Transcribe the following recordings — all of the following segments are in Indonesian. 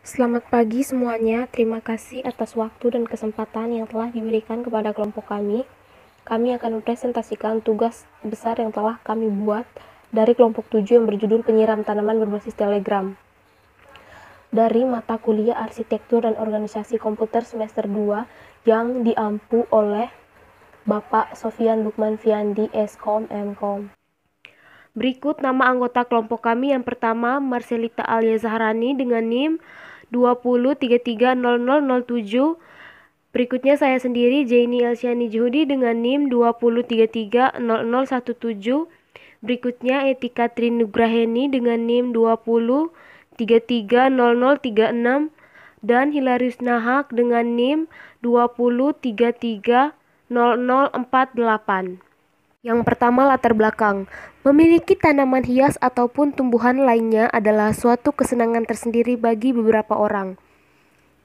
Selamat pagi semuanya, terima kasih atas waktu dan kesempatan yang telah diberikan kepada kelompok kami. Kami akan mempresentasikan tugas besar yang telah kami buat dari kelompok 7 yang berjudul Penyiram Tanaman Berbasis Telegram. Dari mata kuliah Arsitektur dan Organisasi Komputer semester 2 yang diampu oleh Bapak Sofian Lukman Fiandi, Eskom, Mkom. Berikut nama anggota kelompok kami. Yang pertama, Marcelita Alia Zahrani dengan NIM 20330007. Berikutnya saya sendiri, Jaini Elsyani Juhudi dengan NIM 20330017. Berikutnya Etika Trinugraheni dengan NIM 20330036 dan Hilarius Nahak dengan NIM 20330048. Yang pertama, latar belakang. Memiliki tanaman hias ataupun tumbuhan lainnya adalah suatu kesenangan tersendiri bagi beberapa orang.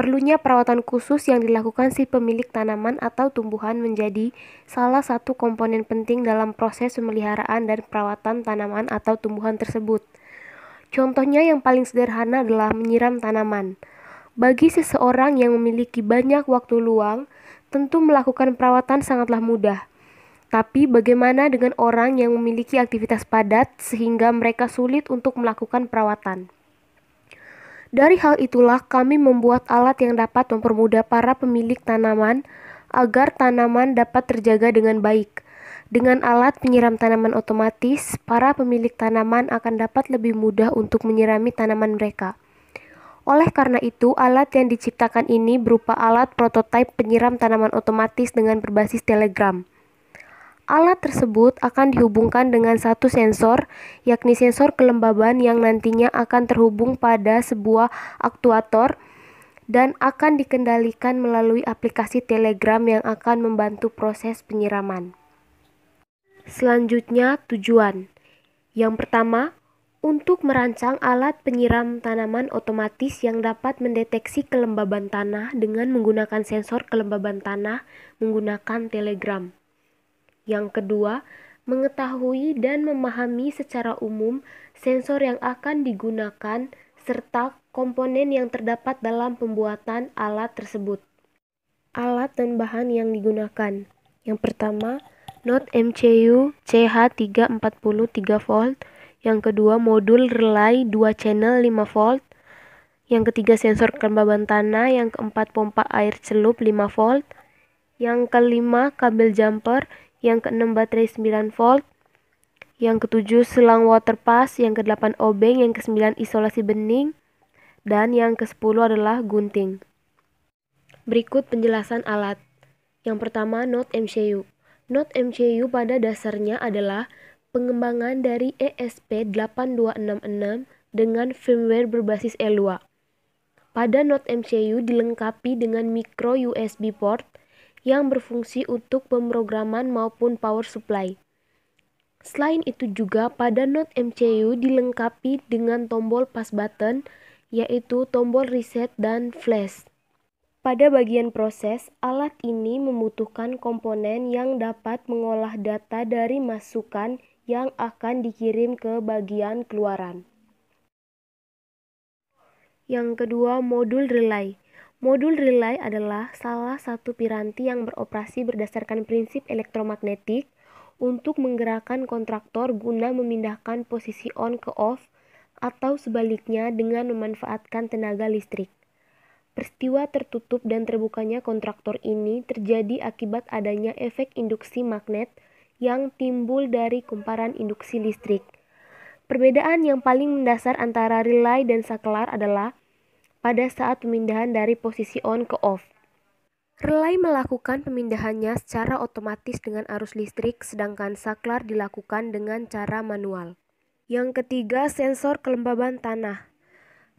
Perlunya perawatan khusus yang dilakukan si pemilik tanaman atau tumbuhan menjadi salah satu komponen penting dalam proses pemeliharaan dan perawatan tanaman atau tumbuhan tersebut. Contohnya yang paling sederhana adalah menyiram tanaman. Bagi seseorang yang memiliki banyak waktu luang, tentu melakukan perawatan sangatlah mudah. Tapi bagaimana dengan orang yang memiliki aktivitas padat sehingga mereka sulit untuk melakukan perawatan? Dari hal itulah kami membuat alat yang dapat mempermudah para pemilik tanaman agar tanaman dapat terjaga dengan baik. Dengan alat penyiram tanaman otomatis, para pemilik tanaman akan dapat lebih mudah untuk menyirami tanaman mereka. Oleh karena itu, alat yang diciptakan ini berupa alat prototipe penyiram tanaman otomatis dengan berbasis Telegram. Alat tersebut akan dihubungkan dengan satu sensor, yakni sensor kelembaban yang nantinya akan terhubung pada sebuah aktuator dan akan dikendalikan melalui aplikasi Telegram yang akan membantu proses penyiraman. Selanjutnya, tujuan. Yang pertama, untuk merancang alat penyiram tanaman otomatis yang dapat mendeteksi kelembaban tanah dengan menggunakan sensor kelembaban tanah menggunakan Telegram. Yang kedua, mengetahui dan memahami secara umum sensor yang akan digunakan serta komponen yang terdapat dalam pembuatan alat tersebut. Alat dan bahan yang digunakan. Yang pertama, Node MCU CH340 3V. Yang kedua, modul relay 2 channel 5 volt. Yang ketiga, sensor kelembaban tanah. Yang keempat, pompa air celup 5 volt. Yang kelima, kabel jumper. Yang keenam, baterai 9 volt. Yang ketujuh, selang water pass. Yang kedelapan, obeng. Yang kesembilan, isolasi bening. Dan yang kesepuluh adalah gunting. Berikut penjelasan alat. Yang pertama, Node MCU. Node MCU pada dasarnya adalah pengembangan dari ESP8266 dengan firmware berbasis Elua. Pada Node MCU dilengkapi dengan micro USB port yang berfungsi untuk pemrograman maupun power supply. Selain itu juga pada Node MCU dilengkapi dengan tombol pass button, yaitu tombol reset dan flash. Pada bagian proses, alat ini membutuhkan komponen yang dapat mengolah data dari masukan yang akan dikirim ke bagian keluaran. Yang kedua, modul relay. Modul relay adalah salah satu piranti yang beroperasi berdasarkan prinsip elektromagnetik untuk menggerakkan kontraktor guna memindahkan posisi on ke off atau sebaliknya dengan memanfaatkan tenaga listrik. Peristiwa tertutup dan terbukanya kontraktor ini terjadi akibat adanya efek induksi magnet yang timbul dari kumparan induksi listrik. Perbedaan yang paling mendasar antara relay dan saklar adalah pada saat pemindahan dari posisi on ke off. Relay melakukan pemindahannya secara otomatis dengan arus listrik, sedangkan saklar dilakukan dengan cara manual. Yang ketiga, sensor kelembaban tanah.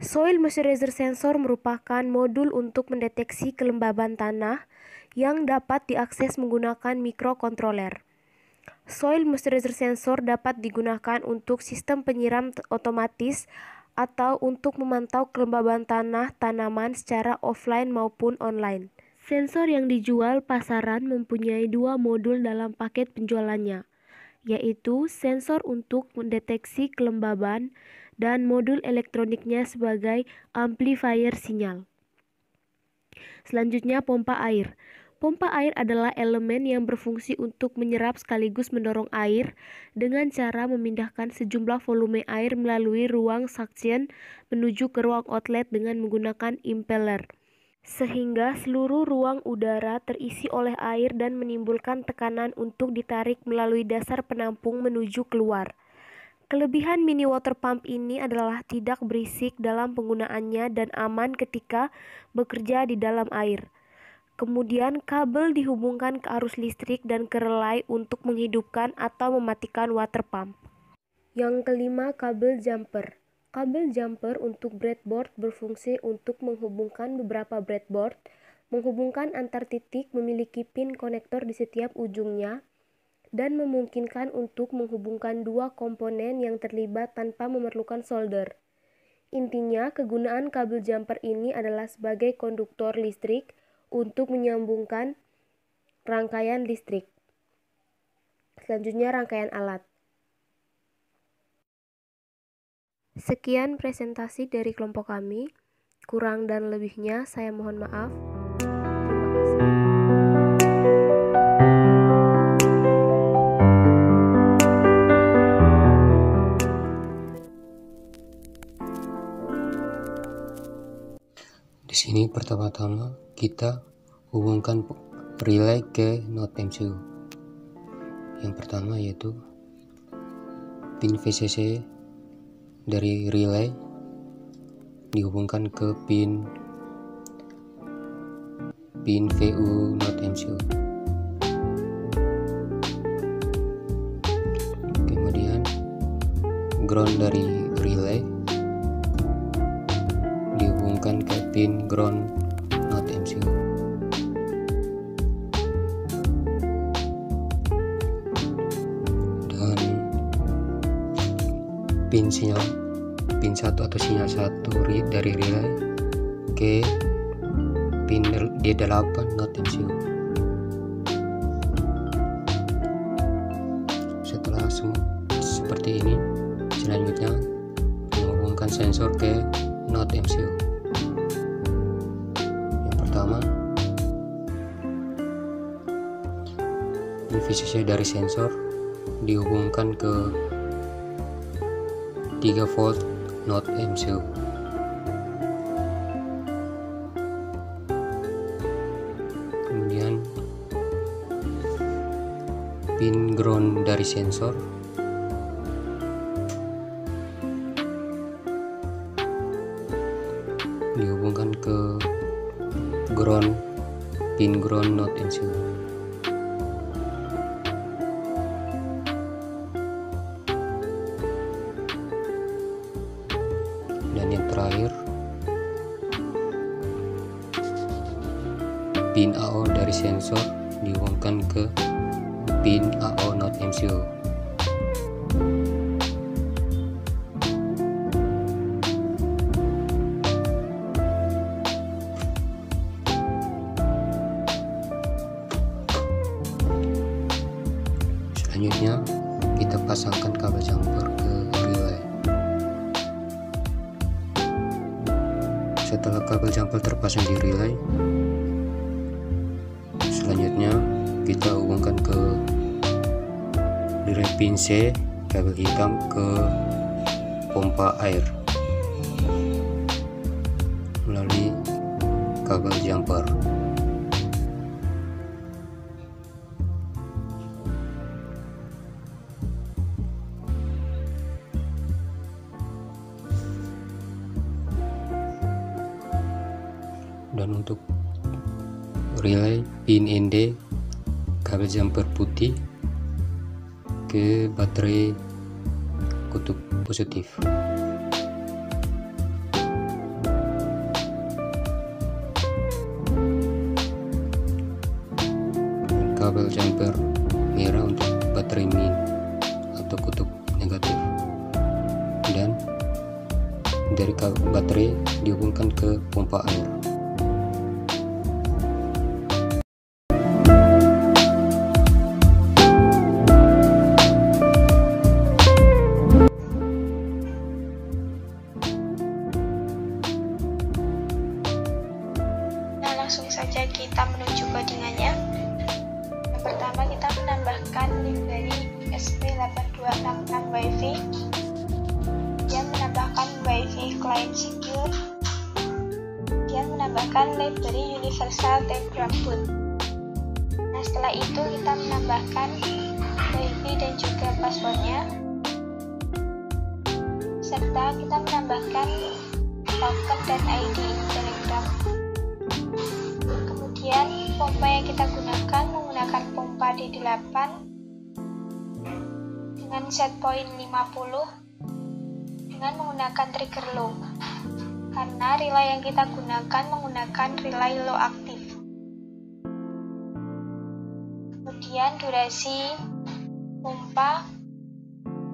Soil Moisturizer Sensor merupakan modul untuk mendeteksi kelembaban tanah yang dapat diakses menggunakan mikrokontroler. Soil Moisturizer Sensor dapat digunakan untuk sistem penyiram otomatis atau untuk memantau kelembaban tanah tanaman secara offline maupun online. Sensor yang dijual pasaran mempunyai dua modul dalam paket penjualannya, yaitu sensor untuk mendeteksi kelembaban dan modul elektroniknya sebagai amplifier sinyal. Selanjutnya, pompa air. Pompa air adalah elemen yang berfungsi untuk menyerap sekaligus mendorong air dengan cara memindahkan sejumlah volume air melalui ruang suction menuju ke ruang outlet dengan menggunakan impeller, sehingga seluruh ruang udara terisi oleh air dan menimbulkan tekanan untuk ditarik melalui dasar penampung menuju keluar. Kelebihan mini water pump ini adalah tidak berisik dalam penggunaannya dan aman ketika bekerja di dalam air. Kemudian kabel dihubungkan ke arus listrik dan ke relay untuk menghidupkan atau mematikan water pump. Yang kelima, kabel jumper. Kabel jumper untuk breadboard berfungsi untuk menghubungkan beberapa breadboard, menghubungkan antar titik, memiliki pin konektor di setiap ujungnya, dan memungkinkan untuk menghubungkan dua komponen yang terlibat tanpa memerlukan solder. Intinya, kegunaan kabel jumper ini adalah sebagai konduktor listrik untuk menyambungkan rangkaian listrik. Selanjutnya, rangkaian alat. Sekian presentasi dari kelompok kami. Kurang dan lebihnya saya mohon maaf. Terima kasih. Di sini pertama-tama kita hubungkan relay ke node MCU. Yang pertama yaitu pin VCC dari relay dihubungkan ke pin VU node MCU. Kemudian ground dari relay dihubungkan ke pin ground node MCU. Dan pin 1 atau sinyal 1 dari relay ke pin D8 node MCU. Setelah seperti ini, selanjutnya menghubungkan sensor ke node MCU. Yang pertama, VCC dari sensor dihubungkan ke 3 volt node MCU. Kemudian pin ground dari sensor dihubungkan ke pin ground node MCU. Dan yang terakhir, pin AO dari sensor dihubungkan ke pin AO node MCU. Selanjutnya kita pasangkan kabel jumper ke relay. Setelah kabel jumper terpasang di relay, selanjutnya kita hubungkan ke relay pin C kabel hitam ke pompa air melalui kabel jumper. Dan untuk relay pin ND kabel jumper putih ke baterai kutub positif. Dan kabel jumper merah untuk baterai min atau kutub negatif. Dan dari baterai dihubungkan ke pompa air. langsung saja kita menuju codingannya. Yang pertama kita menambahkan link dari ESP8266 WiFi, kemudian menambahkan WiFi Client Secure, kemudian menambahkan library Universal Telegram Boot. Nah, setelah itu kita menambahkan WiFi dan juga passwordnya, serta kita menambahkan token dan ID Telegram. Kemudian pompa yang kita gunakan menggunakan pompa D8 dengan set point 50 dengan menggunakan trigger low, karena relay yang kita gunakan menggunakan relay low aktif. Kemudian durasi pompa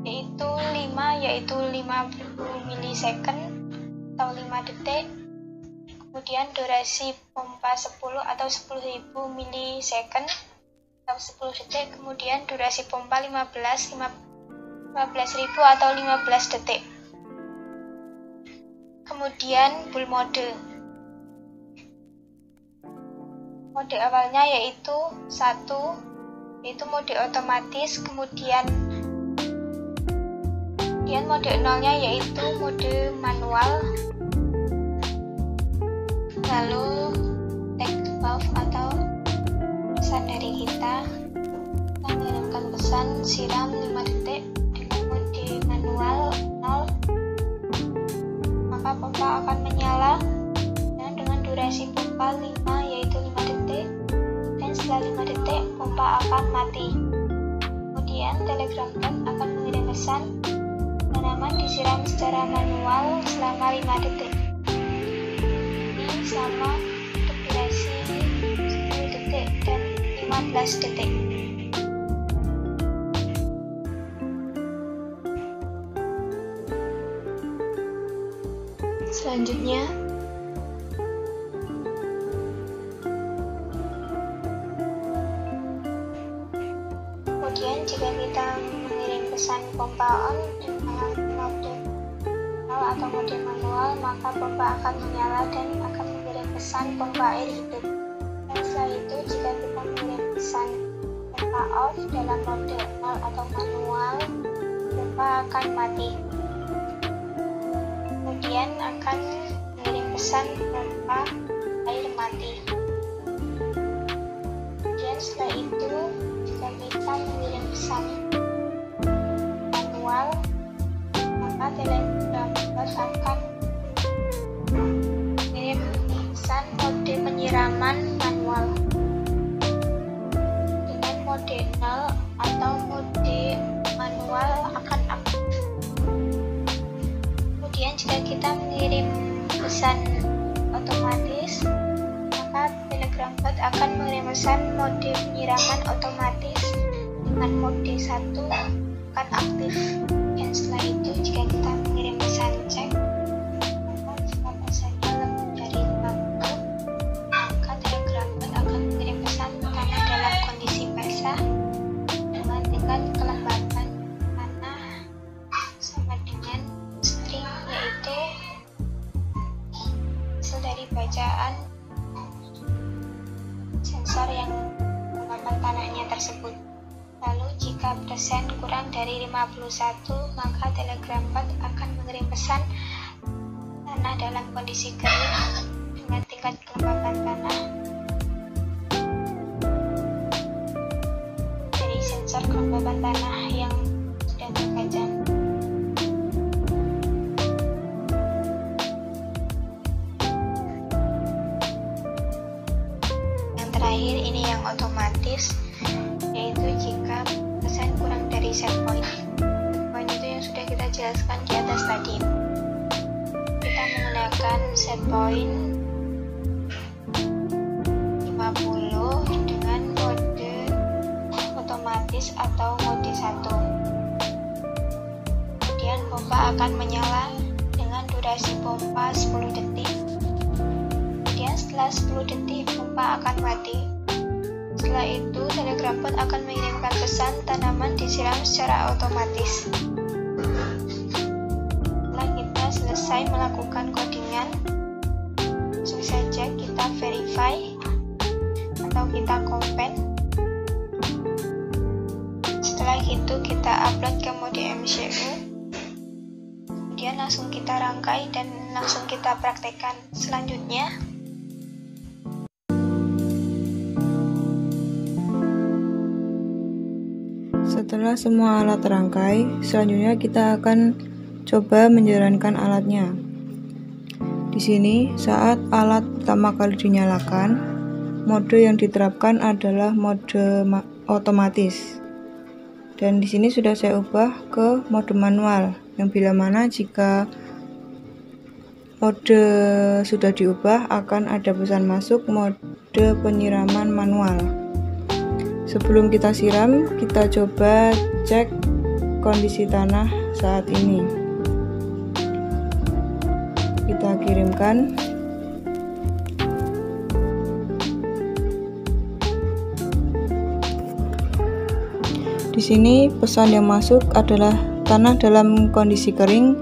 yaitu 50 milisecond atau 5 detik. Kemudian durasi pompa 10 atau 10.000 milisecond atau 10 detik. Kemudian durasi pompa 15.000 atau 15 detik. Kemudian bull mode. Mode awalnya yaitu 1, yaitu mode otomatis. Kemudian mode 0-nya yaitu mode manual. Lalu take off atau pesan dari kita mengirimkan pesan siram 5 detik dengan mode manual 0, maka pompa akan menyala dan dengan durasi pompa 5 yaitu 5 detik, dan setelah 5 detik pompa akan mati. Kemudian Telegram bot akan mengirim pesan tanaman disiram secara manual selama 5 detik. Ini sama untuk durasi 10 detik dan 15 detik. Selanjutnya, kemudian jika kita mengirim pesan pompa on dengan mode 0 atau mode manual, maka pompa akan menyala dan akan mengirim pesan pompa air hidup. Dan setelah itu, jika kita mengirim pesan pompa off dalam mode 0 atau manual, pompa akan mati. Kemudian akan mengirim pesan pompa air mati. Kemudian setelah itu, jika kita mengirim pesan manual, maka Telegram bot akan mengirim pesan mode penyiraman manual dengan mode 0 atau mode manual akan aktif. Kemudian jika kita mengirim pesan otomatis, maka Telegram bot akan mengirim pesan mode penyiraman otomatis dengan mode 1 akan aktif. Dan setelah itu, jika kita mengirim pesan cek, maka jika pesannya lebih dari 50, maka Telegram bot akan mengirim pesan tanah dalam kondisi basah dengan tingkat kelembapan tanah sama dengan string, yaitu hasil dari bacaan sensor yang kelembapan tanahnya tersebut. Lalu jika persen kurang dari 51, maka Telegram bot akan mengirim pesan tanah dalam kondisi kering dengan tingkat kelembapan tanah dari sensor kelembapan tanah yang sudah terbaca. Yang terakhir ini yang otomatis, yaitu jika pesan kurang dari set point. Set point itu yang sudah kita jelaskan di atas tadi. Kita menggunakan set point 50 dengan mode otomatis atau mode 1. Kemudian pompa akan menyala dengan durasi pompa 10 detik. Kemudian setelah 10 detik pompa akan mati. Setelah itu, Telegram bot akan mengirimkan pesan tanaman disiram secara otomatis. Setelah kita selesai melakukan codingan, langsung saja kita verify itu kita upload ke mode MCU, kemudian langsung kita rangkai dan langsung kita praktekkan. Selanjutnya setelah semua alat terangkai, selanjutnya kita akan coba menjalankan alatnya. Di sini, saat alat pertama kali dinyalakan, mode yang diterapkan adalah mode otomatis. Dan di sini sudah saya ubah ke mode manual, yang bila mana jika mode sudah diubah akan ada pesan masuk mode penyiraman manual. Sebelum kita siram, kita coba cek kondisi tanah saat ini. Kita kirimkan. Di sini pesan yang masuk adalah tanah dalam kondisi kering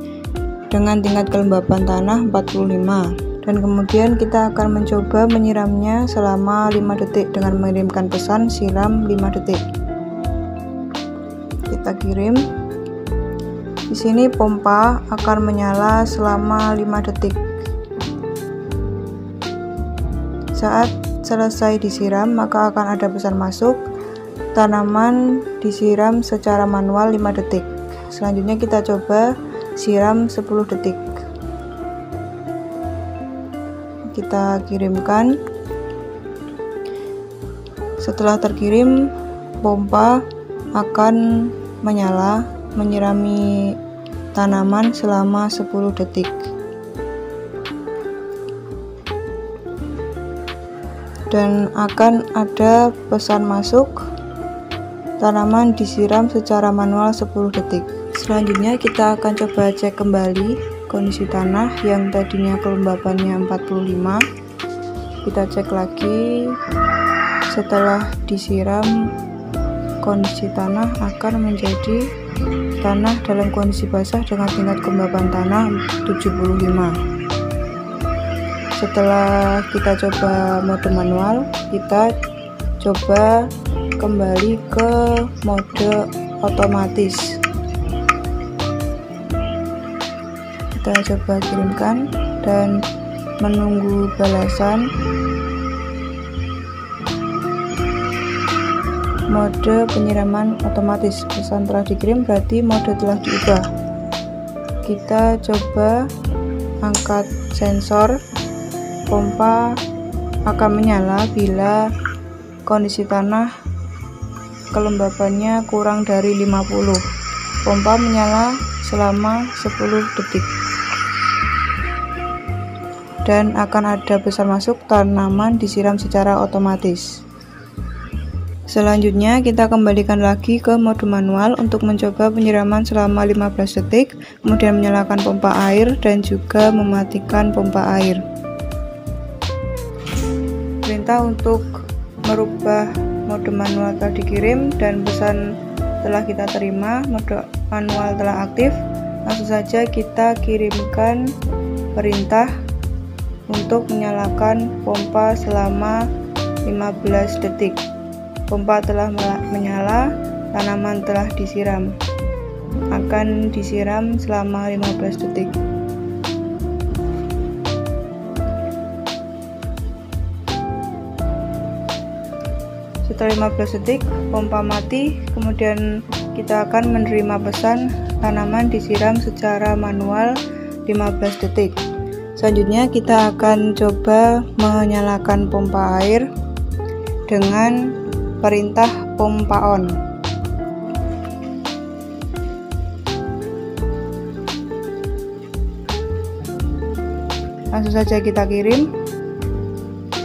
dengan tingkat kelembapan tanah 45. Dan kemudian kita akan mencoba menyiramnya selama 5 detik dengan mengirimkan pesan siram 5 detik. Kita kirim. Di sini pompa akan menyala selama 5 detik. Saat selesai disiram, maka akan ada pesan masuk, tanaman disiram secara manual 5 detik. Selanjutnya kita coba siram 10 detik. Kita kirimkan. Setelah terkirim, pompa akan menyala menyirami tanaman selama 10 detik. Dan akan ada pesan masuk, tanaman disiram secara manual 10 detik. Selanjutnya kita akan coba cek kembali kondisi tanah yang tadinya kelembapannya 45. Kita cek lagi. Setelah disiram, kondisi tanah akan menjadi tanah dalam kondisi basah dengan tingkat kelembapan tanah 75. Setelah kita coba mode manual, kita coba kembali ke mode otomatis. Kita coba kirimkan dan menunggu balasan. Mode penyiraman otomatis, pesan telah dikirim berarti mode telah diubah. Kita coba angkat sensor. Pompa akan menyala bila kondisi tanah kelembapannya kurang dari 50. Pompa menyala selama 10 detik. Dan akan ada pesan masuk, tanaman disiram secara otomatis. Selanjutnya kita kembalikan lagi ke mode manual untuk mencoba penyiraman selama 15 detik, kemudian menyalakan pompa air dan juga mematikan pompa air. Perintah untuk merubah mode manual telah dikirim dan pesan telah kita terima, mode manual telah aktif. Langsung saja kita kirimkan perintah untuk menyalakan pompa selama 15 detik. Pompa telah menyala, tanaman telah disiram. Akan disiram selama 15 detik. Setelah 15 detik, pompa mati, kemudian kita akan menerima pesan tanaman disiram secara manual 15 detik. Selanjutnya kita akan coba menyalakan pompa air dengan perintah pompa on. Langsung saja kita kirim.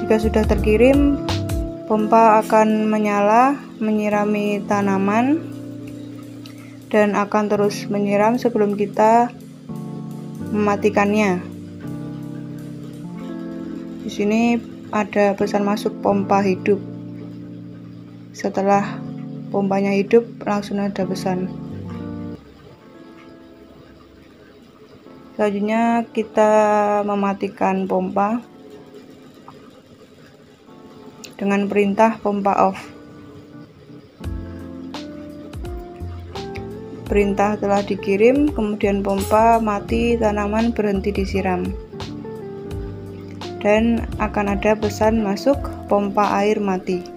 Jika sudah terkirim, pompa akan menyala menyirami tanaman dan akan terus menyiram sebelum kita mematikannya. Di sini ada pesan masuk pompa hidup. Setelah pompanya hidup, langsung ada pesan. Selanjutnya kita mematikan pompa dengan perintah pompa off. Perintah telah dikirim, kemudian pompa mati, tanaman berhenti disiram. Dan akan ada pesan masuk, pompa air mati.